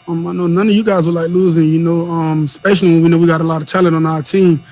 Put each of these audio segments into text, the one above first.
I know none of you guys would like losing, especially when we know we got a lot of talent on our team.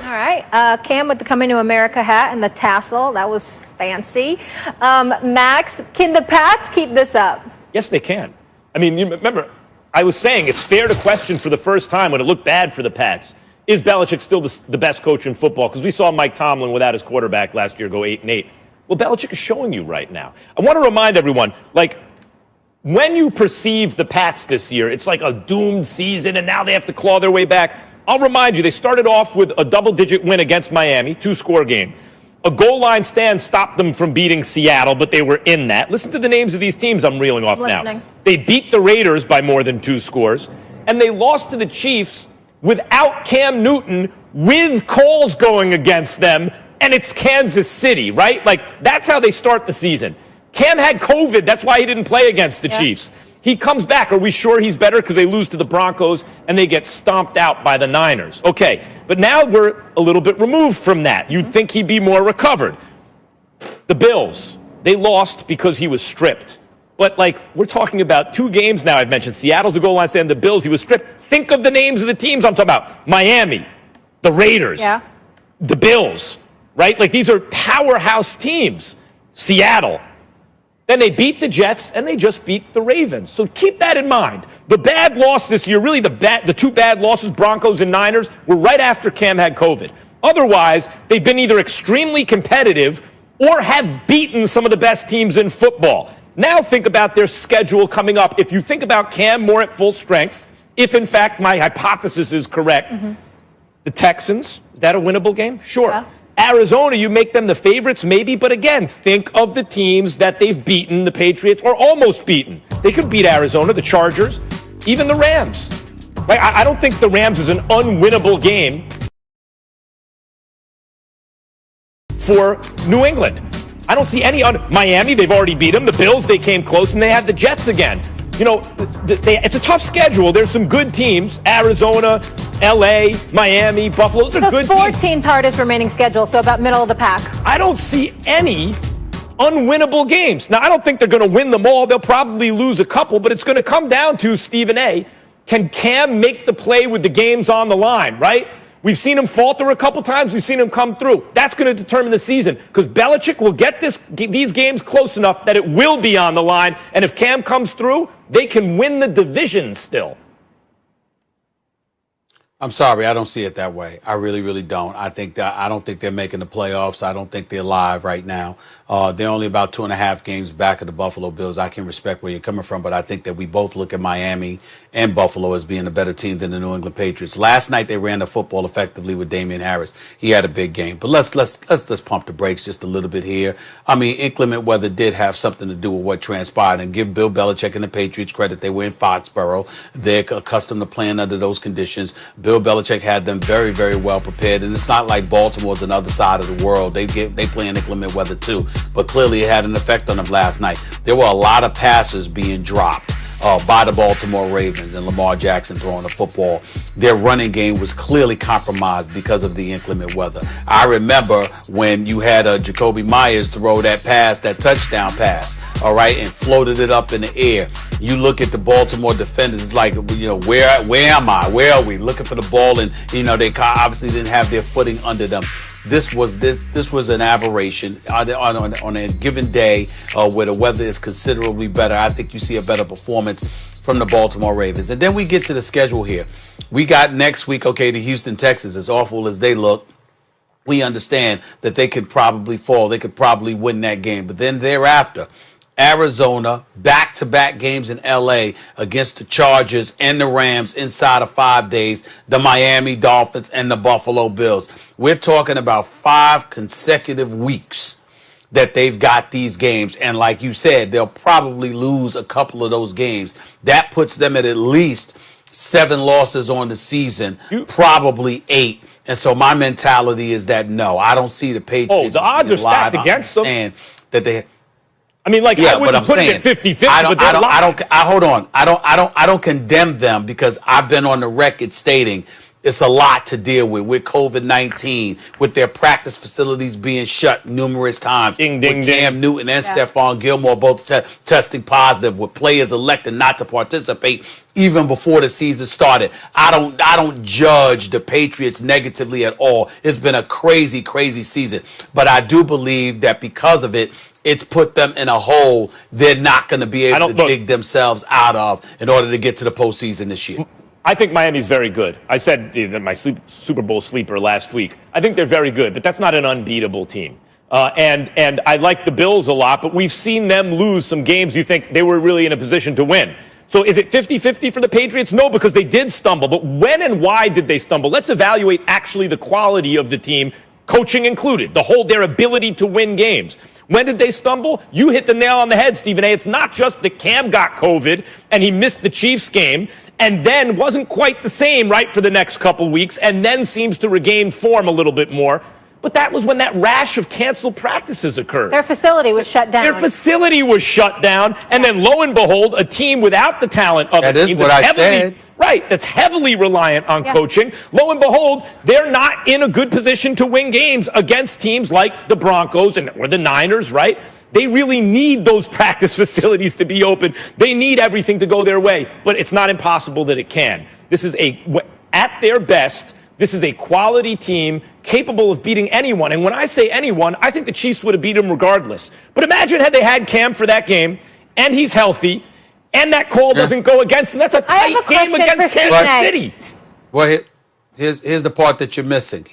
All right. Cam with the Coming to America hat and the tassel. That was fancy. Max, can the Pats keep this up? Yes, they can. I mean, you remember, I was saying it's fair to question for the first time when it looked bad for the Pats. Is Belichick still the best coach in football? Because we saw Mike Tomlin without his quarterback last year go 8-8. Well, Belichick is showing you right now. I want to remind everyone, when you perceive the Pats this year, it's like a doomed season, and now they have to claw their way back. I'll remind you, they started off with a double-digit win against Miami, 2-score game. A goal line stand stopped them from beating Seattle, but they were in that. Listen to the names of these teams I'm reeling off now. They beat the Raiders by more than 2 scores, and they lost to the Chiefs without Cam Newton, with calls going against them, and it's Kansas City, right? That's how they start the season. Cam had COVID. That's why he didn't play against the Chiefs. He comes back. Are we sure he's better? Because they lose to the Broncos and they get stomped out by the Niners. Okay, but now we're a little bit removed from that. You'd think he'd be more recovered. The Bills, they lost because he was stripped. But, we're talking about 2 games now. I've mentioned Seattle's a goal line stand, the Bills, he was stripped. Think of the names of the teams I'm talking about. Miami, the Raiders, the Bills, right? These are powerhouse teams. Seattle. Then they beat the Jets, and they just beat the Ravens. So keep that in mind. The bad loss this year, really the 2 bad losses, Broncos and Niners, were right after Cam had COVID. Otherwise, they've been either extremely competitive or have beaten some of the best teams in football. Now think about their schedule coming up. If you think about Cam more at full strength, if in fact my hypothesis is correct, the Texans, is that a winnable game? Sure. Yeah. Arizona, you make them the favorites, maybe, but again, think of the teams that they've beaten, the Patriots, or almost beaten. They could beat Arizona, the Chargers, even the Rams. Right? I don't think the Rams is an unwinnable game for New England. I don't see any Miami, they've already beat them. The Bills, they came close, and they have the Jets again. It's a tough schedule. There's some good teams. Arizona, L.A., Miami, Buffalo. Those are good teams. The 14th hardest remaining schedule, so about middle of the pack. I don't see any unwinnable games. Now, I don't think they're going to win them all. They'll probably lose a couple, but it's going to come down to, Stephen A., can Cam make the play with the games on the line, right? We've seen him falter a couple times. We've seen him come through. That's going to determine the season because Belichick will get these games close enough that it will be on the line. And if Cam comes through, they can win the division still. I'm sorry, I don't see it that way. I really, really don't. I don't think they're making the playoffs. I don't think they're live right now. They're only about 2.5 games back of the Buffalo Bills. I can respect where you're coming from, but I think that we both look at Miami and Buffalo as being a better team than the New England Patriots. Last night they ran the football effectively with Damian Harris. He had a big game, but let's pump the brakes just a little bit here. I mean, inclement weather did have something to do with what transpired, and give Bill Belichick and the Patriots credit. They were in Foxborough. They're accustomed to playing under those conditions. Bill Belichick had them very, very well prepared, and it's not like Baltimore's another side of the world. They play in inclement weather too, but clearly it had an effect on them last night. There were a lot of passes being dropped by the Baltimore Ravens and Lamar Jackson throwing the football. Their running game was clearly compromised because of the inclement weather. I remember when you had Jacoby Myers throw that touchdown pass, all right, and floated it up in the air. You look at the Baltimore defenders, it's like, where am I? Where are we? Looking for the ball, and, they obviously didn't have their footing under them. This was an aberration on a given day where the weather is considerably better. I think you see a better performance from the Baltimore Ravens. And then we get to the schedule here. We got next week, the Houston Texans, as awful as they look. We understand that they could probably fall. They could probably win that game. But then thereafter, Arizona, back-to-back games in L.A. against the Chargers and the Rams inside of 5 days, the Miami Dolphins and the Buffalo Bills. We're talking about 5 consecutive weeks that they've got these games. And like you said, they'll probably lose a couple of those games. That puts them at least 7 losses on the season, probably 8. And so my mentality is that, no, I don't see the Patriots. The odds are stacked against them. And that they... I mean, I wouldn't put it at 50-50, hold on. I don't condemn them because I've been on the record stating It's a lot to deal with COVID-19, with their practice facilities being shut numerous times, Ding, ding, with ding. Cam Newton and Stephon Gilmore both testing positive, with players electing not to participate even before the season started. I don't judge the Patriots negatively at all. It's been a crazy, crazy season. But I do believe that because of it, it's put them in a hole they're not going to be able to dig themselves out of in order to get to the postseason this year. I think Miami's very good. I said my Super Bowl sleeper last week. I think they're very good, but that's not an unbeatable team. And I like the Bills a lot, but we've seen them lose some games you think they were really in a position to win. So is it 50-50 for the Patriots? No, because they did stumble. But when and why did they stumble? Let's evaluate actually the quality of the team, coaching included, their ability to win games. When did they stumble? You hit the nail on the head, Stephen A. It's not just that Cam got COVID and he missed the Chiefs game and then wasn't quite the same, right, for the next couple weeks and then seems to regain form a little bit more. But that was when that rash of canceled practices occurred. Their facility was shut down. Their facility was shut down, and then lo and behold, a team without the talent of that a team is what I said. Right, that's heavily reliant on coaching. Lo and behold, they're not in a good position to win games against teams like the Broncos or the Niners, right? They really need those practice facilities to be open. They need everything to go their way, but it's not impossible that it can. This is at their best, this is a quality team capable of beating anyone. And when I say anyone, I think the Chiefs would have beat them regardless. But imagine had they had Cam for that game, and he's healthy, and that call doesn't go against him. That's a tight game against Kansas City. Well, here's the part that you're missing.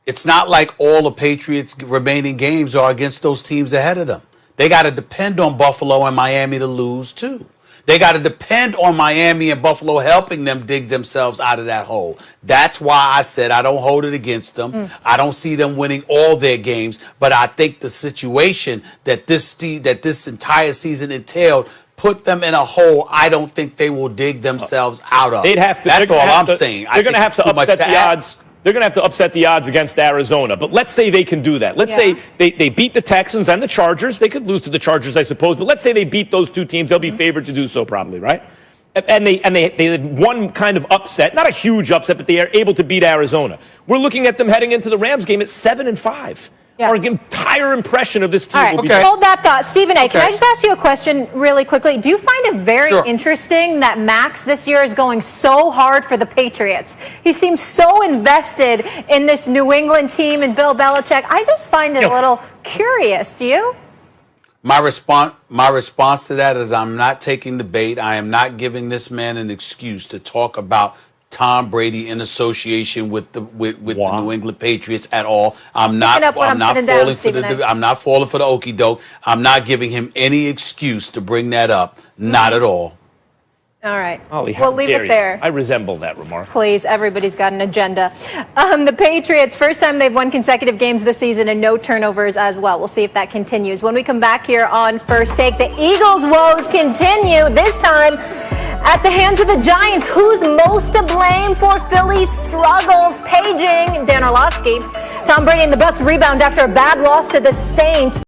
It's not like all the Patriots' remaining games are against those teams ahead of them. They got to depend on Buffalo and Miami to lose, too. They got to depend on Miami and Buffalo helping them dig themselves out of that hole. That's why I said I don't hold it against them. I don't see them winning all their games, but I think the situation that this entire season entailed put them in a hole I don't think they will dig themselves out of. They'd have to. That's all I'm saying. They're going to have to upset the odds. They're going to have to upset the odds against Arizona. But let's say they can do that. Let's say they beat the Texans and the Chargers. They could lose to the Chargers, I suppose. But let's say they beat those two teams. They'll be favored to do so probably, right? And they had one kind of upset, not a huge upset, but they are able to beat Arizona. We're looking at them heading into the Rams game at 7-5. Our entire impression of this team will be. Hold that thought. Stephen A., can I just ask you a question really quickly? Do you find it very interesting that Max this year is going so hard for the Patriots? He seems so invested in this New England team and Bill Belichick. I just find it a little curious. Do you? My response to that is I'm not taking the bait. I am not giving this man an excuse to talk about Tom Brady in association with the New England Patriots at all. I'm not falling for the okie doke. I'm not giving him any excuse to bring that up. Not at all. All right. Ollie, we'll leave it there. I resemble that remark. Please, everybody's got an agenda. The Patriots, first time they've won consecutive games this season and no turnovers as well. We'll see if that continues. When we come back here on First Take, the Eagles' woes continue, this time at the hands of the Giants. Who's most to blame for Philly's struggles? Paging Dan Orlovsky. Tom Brady and the Bucs rebound after a bad loss to the Saints.